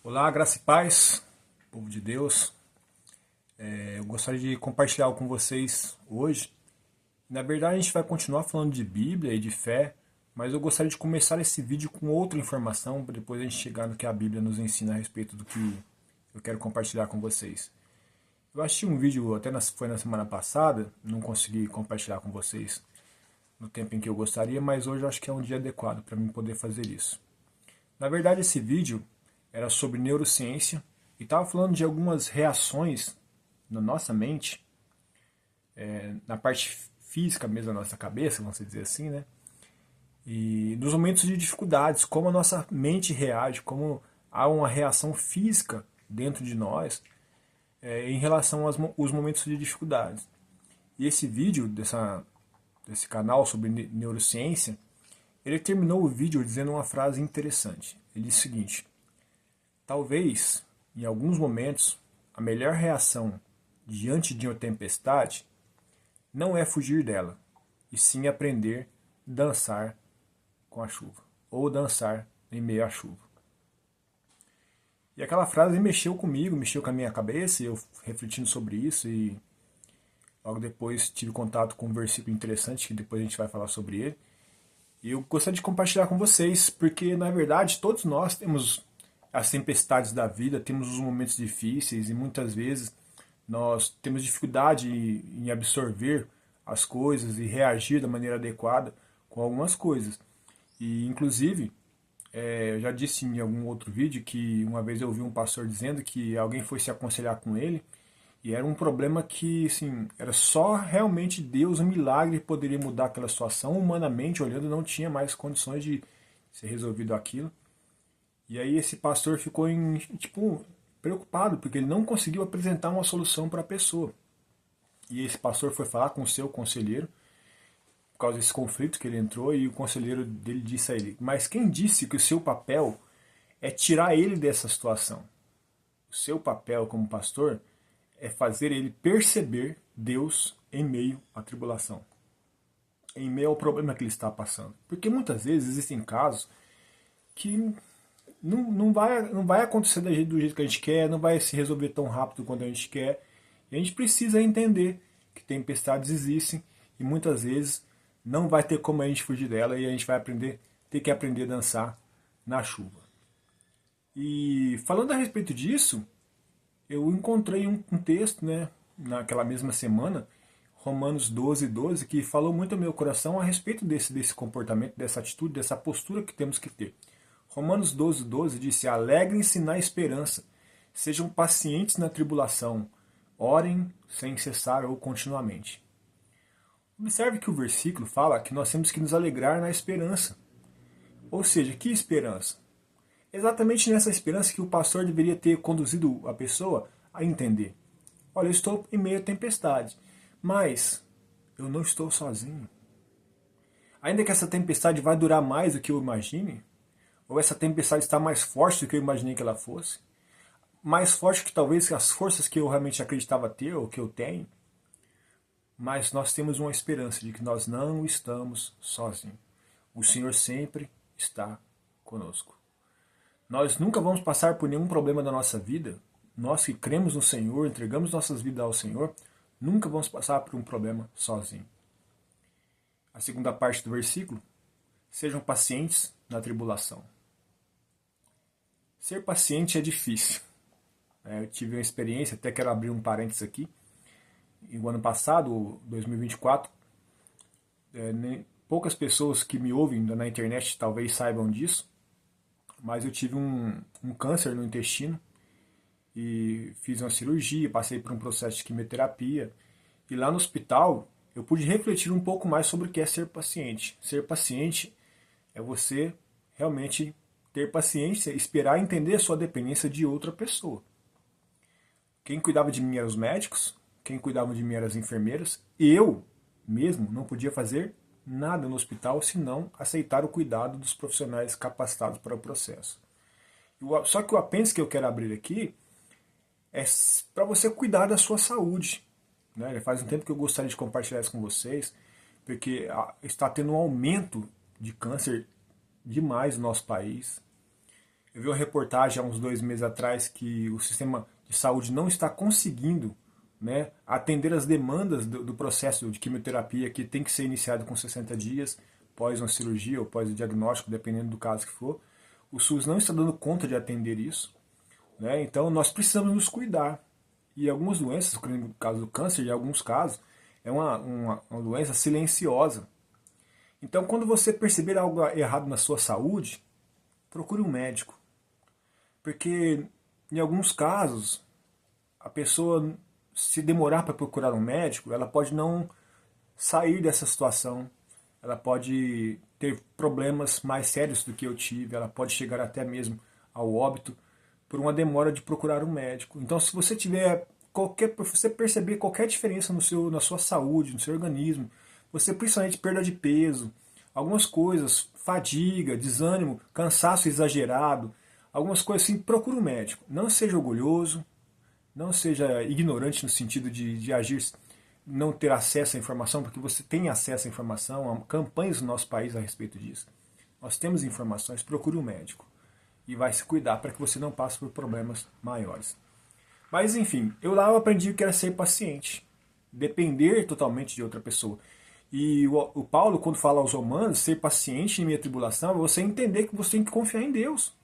Olá, graça e paz, povo de Deus. Eu gostaria de compartilhar algo com vocês hoje. Na verdade, a gente vai continuar falando de Bíblia e de fé, mas eu gostaria de começar esse vídeo com outra informação, para depois a gente chegar no que a Bíblia nos ensina a respeito do que eu quero compartilhar com vocês. Eu assisti um vídeo, foi na semana passada, não consegui compartilhar com vocês no tempo em que eu gostaria, mas hoje eu acho que é um dia adequado para mim poder fazer isso. Na verdade, esse vídeo era sobre neurociência e estava falando de algumas reações na nossa mente, na parte física mesmo da nossa cabeça, vamos dizer assim, né? E nos momentos de dificuldades, como a nossa mente reage, como há uma reação física dentro de nós em relação aos momentos de dificuldades. E esse vídeo desse canal sobre neurociência, ele terminou o vídeo dizendo uma frase interessante. Ele disse o seguinte: talvez, em alguns momentos, a melhor reação diante de uma tempestade não é fugir dela, e sim aprender a dançar com a chuva, ou dançar em meio à chuva. E aquela frase mexeu comigo, mexeu com a minha cabeça, e eu refletindo sobre isso, e logo depois tive contato com um versículo interessante, que depois a gente vai falar sobre ele. E eu gostaria de compartilhar com vocês, porque na verdade todos nós temos as tempestades da vida, temos os momentos difíceis e muitas vezes nós temos dificuldade em absorver as coisas e reagir da maneira adequada com algumas coisas. E inclusive, eu já disse em algum outro vídeo que uma vez eu ouvi um pastor dizendo que alguém foi se aconselhar com ele e era um problema que, assim, era só realmente Deus, um milagre, poderia mudar aquela situação. Humanamente olhando, não tinha mais condições de ser resolvido aquilo. E aí esse pastor ficou preocupado, porque ele não conseguiu apresentar uma solução para a pessoa. E esse pastor foi falar com o seu conselheiro, por causa desse conflito que ele entrou, e o conselheiro dele disse a ele: mas quem disse que o seu papel é tirar ele dessa situação? O seu papel como pastor é fazer ele perceber Deus em meio à tribulação, em meio ao problema que ele está passando. Porque muitas vezes existem casos que não vai acontecer do jeito que a gente quer, não vai se resolver tão rápido quanto a gente quer. E a gente precisa entender que tempestades existem e muitas vezes não vai ter como a gente fugir dela e a gente vai ter que aprender a dançar na chuva. E falando a respeito disso, eu encontrei um texto, né, naquela mesma semana, Romanos 12:12, que falou muito ao meu coração a respeito desse comportamento, dessa atitude, dessa postura que temos que ter. Romanos 12:12 disse: alegrem-se na esperança, sejam pacientes na tribulação, orem sem cessar ou continuamente. Observe que o versículo fala que nós temos que nos alegrar na esperança. Ou seja, que esperança? Exatamente nessa esperança que o pastor deveria ter conduzido a pessoa a entender. Olha, eu estou em meio à tempestade, mas eu não estou sozinho. Ainda que essa tempestade vai durar mais do que eu imagine, ou essa tempestade está mais forte do que eu imaginei que ela fosse, mais forte que talvez as forças que eu realmente acreditava ter, ou que eu tenho, mas nós temos uma esperança de que nós não estamos sozinhos. O Senhor sempre está conosco. Nós nunca vamos passar por nenhum problema da nossa vida. Nós que cremos no Senhor, entregamos nossas vidas ao Senhor, nunca vamos passar por um problema sozinho. A segunda parte do versículo: sejam pacientes na tribulação. Ser paciente é difícil. Eu tive uma experiência, até quero abrir um parênteses aqui. No ano passado, 2024, poucas pessoas que me ouvem na internet talvez saibam disso, mas eu tive um câncer no intestino e fiz uma cirurgia, passei por um processo de quimioterapia. E lá no hospital eu pude refletir um pouco mais sobre o que é ser paciente. Ser paciente é você realmente ter paciência, esperar e entender a sua dependência de outra pessoa. Quem cuidava de mim eram os médicos, quem cuidava de mim eram as enfermeiras. Eu mesmo não podia fazer nada no hospital senão aceitar o cuidado dos profissionais capacitados para o processo. Só que o apêndice que eu quero abrir aqui é para você cuidar da sua saúde. Né? Faz um tempo que eu gostaria de compartilhar isso com vocês, porque está tendo um aumento de câncer demais no nosso país. Eu vi uma reportagem há uns 2 meses atrás que o sistema de saúde não está conseguindo, né, atender as demandas do processo de quimioterapia que tem que ser iniciado com 60 dias, pós uma cirurgia ou pós o diagnóstico, dependendo do caso que for. O SUS não está dando conta de atender isso, né? Então nós precisamos nos cuidar. E algumas doenças, como no caso do câncer, em alguns casos, é uma doença silenciosa. Então quando você perceber algo errado na sua saúde, procure um médico. Porque em alguns casos, a pessoa, se demorar para procurar um médico, ela pode não sair dessa situação, ela pode ter problemas mais sérios do que eu tive, ela pode chegar até mesmo ao óbito por uma demora de procurar um médico. Então, se você tiver você perceber qualquer diferença na sua saúde, no seu organismo, você principalmente perda de peso, algumas coisas, fadiga, desânimo, cansaço exagerado, algumas coisas assim, procure um médico. Não seja orgulhoso, não seja ignorante no sentido de agir, não ter acesso à informação, porque você tem acesso à informação, há campanhas no nosso país a respeito disso. Nós temos informações, procure um médico e vai se cuidar para que você não passe por problemas maiores. Mas enfim, eu aprendi o que era ser paciente, depender totalmente de outra pessoa. E o Paulo, quando fala aos Romanos, ser paciente em meio à tribulação, é você entender que você tem que confiar em Deus.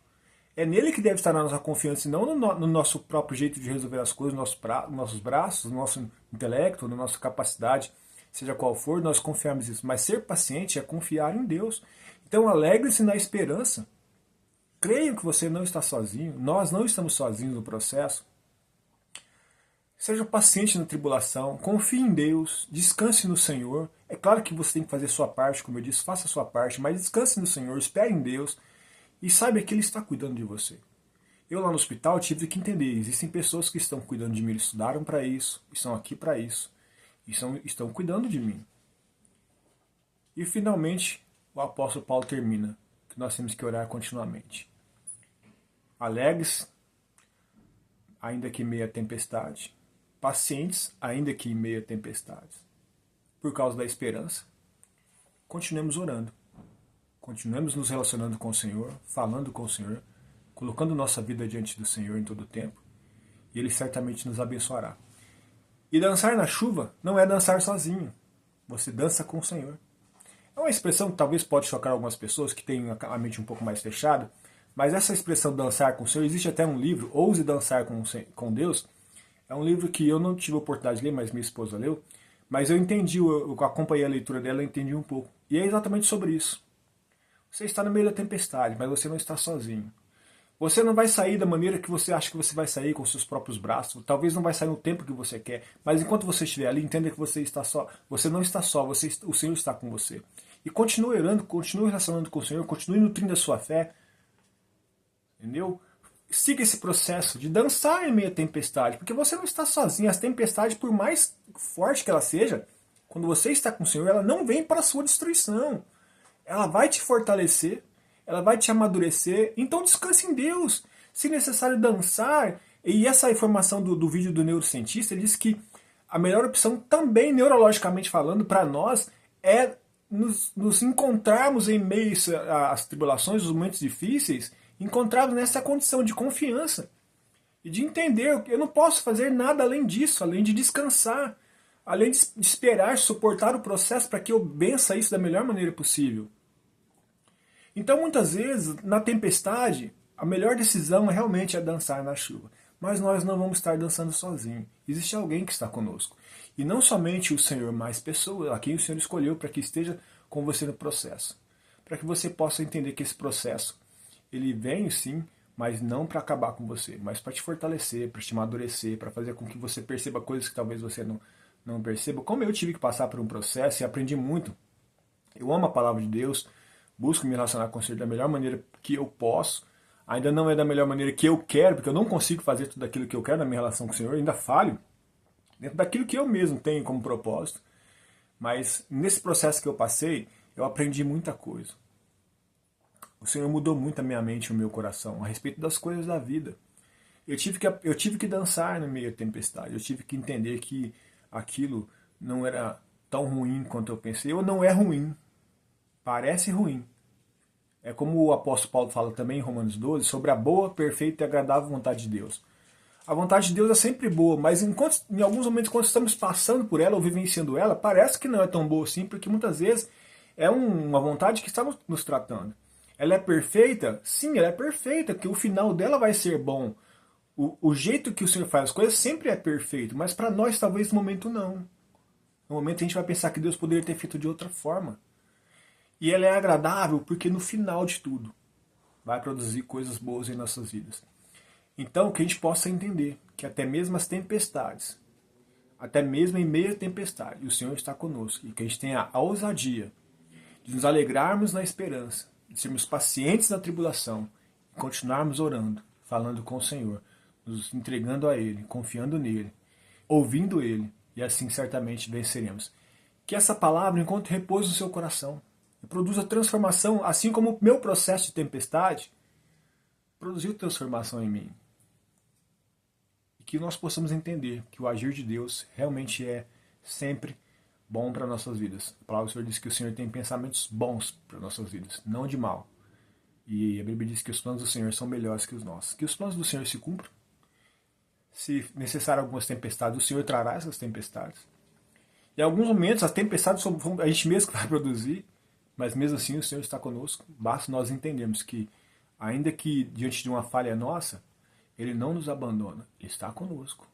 É nele que deve estar a nossa confiança, e não no nosso próprio jeito de resolver as coisas, nos nossos braços, no nosso intelecto, na nossa capacidade, seja qual for, nós confiamos nisso. Mas ser paciente é confiar em Deus. Então alegre-se na esperança. Creio que você não está sozinho, nós não estamos sozinhos no processo. Seja paciente na tribulação, confie em Deus, descanse no Senhor. É claro que você tem que fazer a sua parte, como eu disse, faça a sua parte, mas descanse no Senhor, espere em Deus e saiba que Ele está cuidando de você. Eu lá no hospital tive que entender, existem pessoas que estão cuidando de mim, eles estudaram para isso, estão aqui para isso, e estão cuidando de mim. E finalmente o apóstolo Paulo termina, que nós temos que orar continuamente. Alegres, ainda que em meio à tempestade, pacientes, ainda que em meio a tempestades. Por causa da esperança, continuemos orando. Continuemos nos relacionando com o Senhor, falando com o Senhor, colocando nossa vida diante do Senhor em todo o tempo, e Ele certamente nos abençoará. E dançar na chuva não é dançar sozinho, você dança com o Senhor. É uma expressão que talvez pode chocar algumas pessoas que têm a mente um pouco mais fechada, mas essa expressão dançar com o Senhor, existe até um livro, Ouse Dançar com Deus, é um livro que eu não tive a oportunidade de ler, mas minha esposa leu, mas eu entendi, eu acompanhei a leitura dela, eu entendi um pouco. E é exatamente sobre isso. Você está no meio da tempestade, mas você não está sozinho. Você não vai sair da maneira que você acha que você vai sair com seus próprios braços. Talvez não vai sair no tempo que você quer. Mas enquanto você estiver ali, entenda que você está só. Você não está só, o Senhor está com você. E continue orando, continue relacionando com o Senhor, continue nutrindo a sua fé. Entendeu? Siga esse processo de dançar em meio à tempestade. Porque você não está sozinho. As tempestades, por mais forte que ela seja, quando você está com o Senhor, ela não vem para a sua destruição. Ela vai te fortalecer, ela vai te amadurecer, então descanse em Deus. Se necessário dançar, e essa informação do vídeo do neurocientista, ele diz que a melhor opção também, neurologicamente falando, para nós, é nos encontrarmos em meio às tribulações, os momentos difíceis, encontrarmos nessa condição de confiança e de entender que eu não posso fazer nada além disso, além de descansar, além de esperar, suportar o processo para que eu vença isso da melhor maneira possível. Então, muitas vezes, na tempestade, a melhor decisão realmente é dançar na chuva. Mas nós não vamos estar dançando sozinhos. Existe alguém que está conosco. E não somente o Senhor, mas pessoas a quem o Senhor escolheu para que esteja com você no processo. Para que você possa entender que esse processo, ele vem sim, mas não para acabar com você, mas para te fortalecer, para te amadurecer, para fazer com que você perceba coisas que talvez você não perceba. Como eu tive que passar por um processo e aprendi muito. Eu amo a palavra de Deus, busco me relacionar com o Senhor da melhor maneira que eu posso. Ainda não é da melhor maneira que eu quero, porque eu não consigo fazer tudo aquilo que eu quero na minha relação com o Senhor, eu ainda falho dentro daquilo que eu mesmo tenho como propósito. Mas nesse processo que eu passei, eu aprendi muita coisa. O Senhor mudou muito a minha mente e o meu coração a respeito das coisas da vida. Eu tive que dançar no meio da tempestade, eu tive que entender que aquilo não era tão ruim quanto eu pensei, ou não é ruim. Parece ruim, É como o apóstolo Paulo fala também em Romanos 12, sobre a boa, perfeita e agradável vontade de Deus. A vontade de Deus é sempre boa, mas em alguns momentos, quando estamos passando por ela ou vivenciando ela, parece que não é tão boa assim, porque muitas vezes é uma vontade que está nos tratando. Ela é perfeita? Sim, ela é perfeita, que o final dela vai ser bom. O jeito que o Senhor faz as coisas sempre é perfeito, mas para nós talvez no momento não. No momento a gente vai pensar que Deus poderia ter feito de outra forma. E ela é agradável porque no final de tudo vai produzir coisas boas em nossas vidas. Então que a gente possa entender que até mesmo as tempestades, até mesmo em meio à tempestade, o Senhor está conosco. E que a gente tenha a ousadia de nos alegrarmos na esperança, de sermos pacientes na tribulação, e continuarmos orando, falando com o Senhor, nos entregando a Ele, confiando nele, ouvindo Ele, e assim certamente venceremos. Que essa palavra encontre repouso no seu coração e produza transformação, assim como o meu processo de tempestade produziu transformação em mim. E que nós possamos entender que o agir de Deus realmente é sempre bom para nossas vidas. A palavra do Senhor diz que o Senhor tem pensamentos bons para nossas vidas, não de mal. E a Bíblia diz que os planos do Senhor são melhores que os nossos. Que os planos do Senhor se cumpram. Se necessário algumas tempestades, o Senhor trará essas tempestades. Em alguns momentos as tempestades são a gente mesmo que vai produzir, mas mesmo assim o Senhor está conosco. Basta nós entendermos que, ainda que diante de uma falha nossa, Ele não nos abandona, Ele está conosco.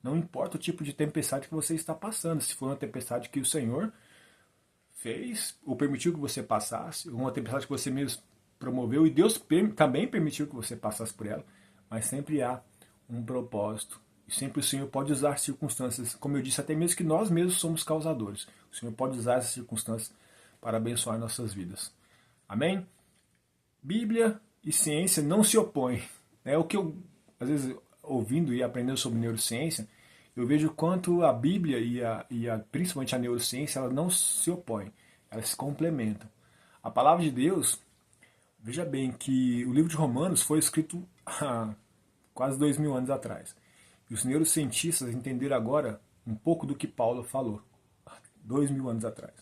Não importa o tipo de tempestade que você está passando, se for uma tempestade que o Senhor fez ou permitiu que você passasse, uma tempestade que você mesmo promoveu, e Deus também permitiu que você passasse por ela, mas sempre há um propósito. E sempre o Senhor pode usar circunstâncias, como eu disse, até mesmo que nós mesmos somos causadores. O Senhor pode usar essas circunstâncias para abençoar nossas vidas. Amém? Bíblia e ciência não se opõem. É o que eu, às vezes, ouvindo e aprendendo sobre neurociência, eu vejo quanto a Bíblia principalmente a neurociência, ela não se opõem, elas se complementam. A palavra de Deus, veja bem que o livro de Romanos foi escrito há quase 2000 anos atrás. E os neurocientistas entenderam agora um pouco do que Paulo falou, 2000 anos atrás.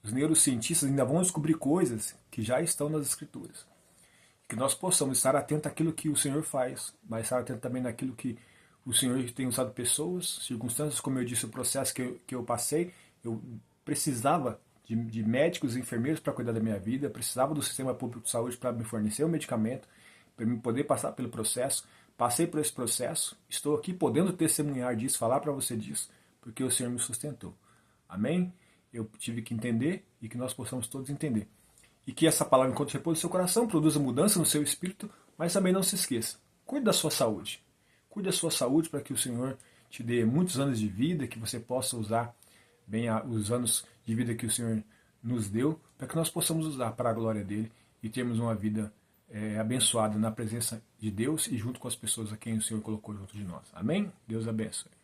Os neurocientistas ainda vão descobrir coisas que já estão nas Escrituras. Que nós possamos estar atentos àquilo que o Senhor faz, mas estar atento também naquilo que o Senhor tem usado pessoas, circunstâncias, como eu disse, o processo que eu passei. Eu precisava de médicos e enfermeiros para cuidar da minha vida, precisava do sistema público de saúde para me fornecer o medicamento, para me poder passar pelo processo. Passei por esse processo, estou aqui podendo testemunhar disso, falar para você disso, porque o Senhor me sustentou. Amém? Eu tive que entender e que nós possamos todos entender. E que essa palavra encontre repouso no seu coração, produza mudança no seu espírito, mas também não se esqueça, cuide da sua saúde. Cuide da sua saúde para que o Senhor te dê muitos anos de vida, que você possa usar bem os anos de vida que o Senhor nos deu, para que nós possamos usar para a glória dele e termos uma vida abençoada na presença de Deus e junto com as pessoas a quem o Senhor colocou junto de nós. Amém? Deus abençoe.